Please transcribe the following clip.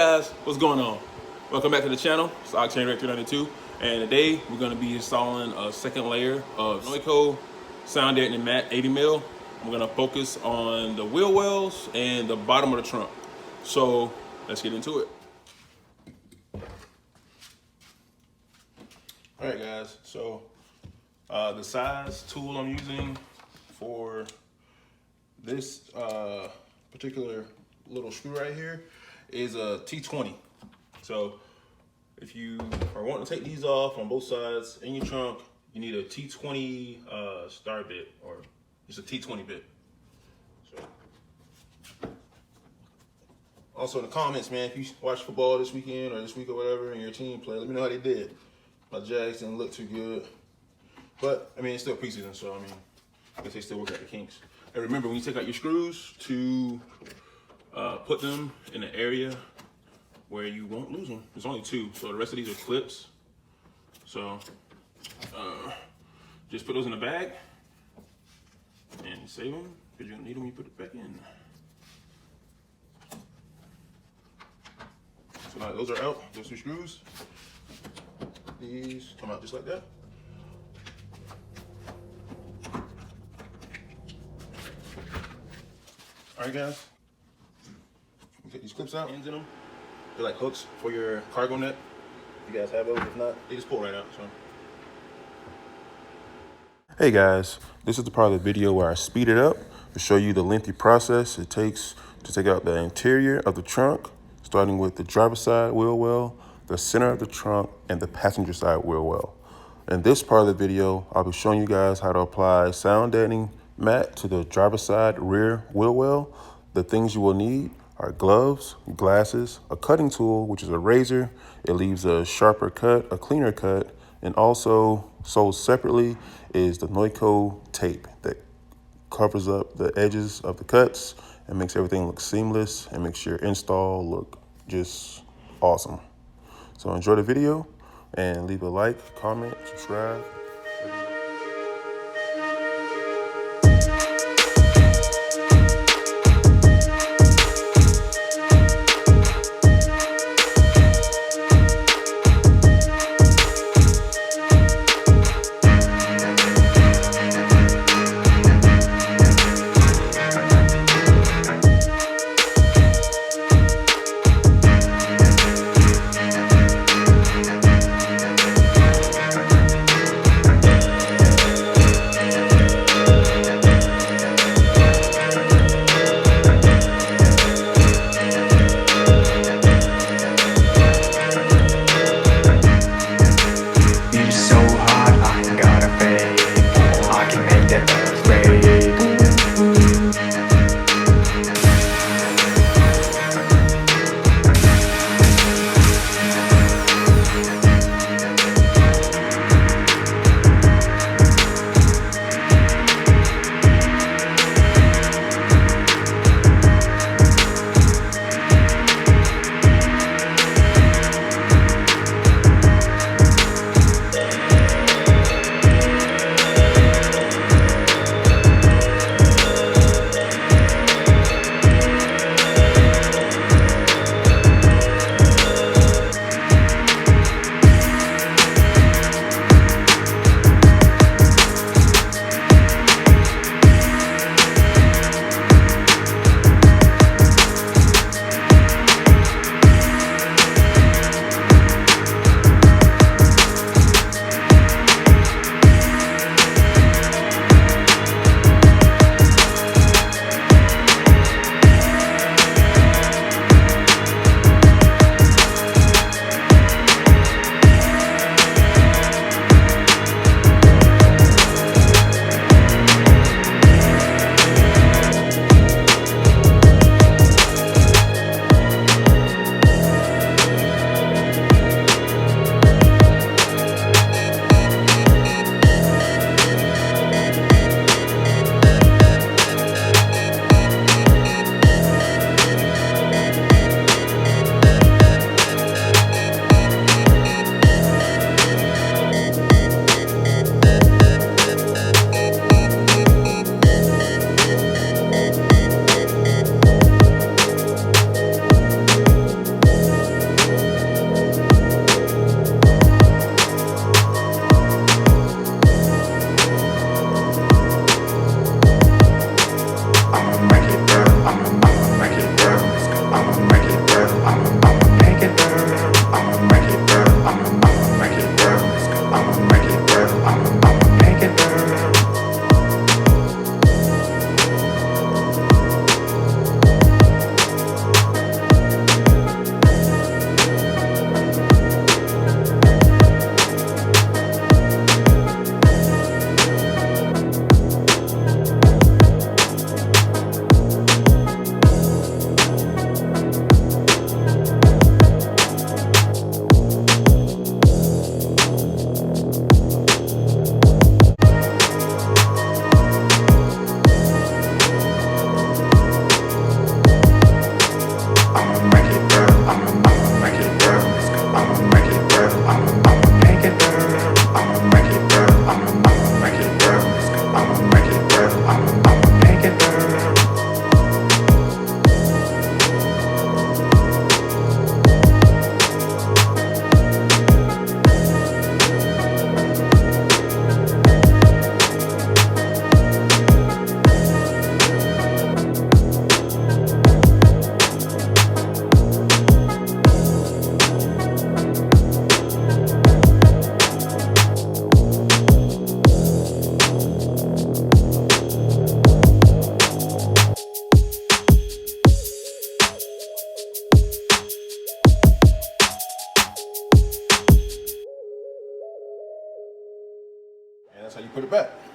guys, what's going on? Welcome back to the channel. It's Octane Rec 392, and today we're going to be installing a second layer of NOICO sound deadening mat 80mm. We're going to focus on the wheel wells and the bottom of the trunk. So let's get into it. All right, guys. So the size tool I'm using for this particular little screw right here is a T20. So if you are wanting to take these off on both sides in your trunk, you need a T20 star bit, or just a T20 bit. So also in the comments, man, if you watch football this weekend or this week or whatever and your team play, let me know how they did. My Jags didn't look too good, but I mean, it's still preseason, so I mean, I guess they still work out the kinks. And remember, when you take out your screws, to put them in an area where you won't lose them. There's only two, so the rest of these are clips. So just put those in a bag and save them, because you're gonna need them when you put it back in. So now those are out, those two screws. These come out just like that. All right, guys. Take these clips out, ends in them. They're like hooks for your cargo net. If you guys have those, if not, they just pull right out. So. Hey guys, this is the part of the video where I speed it up to show you the lengthy process it takes to take out the interior of the trunk, starting with the driver's side wheel well, the center of the trunk, and the passenger side wheel well. In this part of the video, I'll be showing you guys how to apply sound deadening mat to the driver's side rear wheel well. The things you will need are gloves, glasses, a cutting tool, which is a razor. It leaves a sharper cut, a cleaner cut, and also sold separately is the NOICO tape that covers up the edges of the cuts and makes everything look seamless and makes your install look just awesome. So enjoy the video and leave a like, comment, subscribe. that.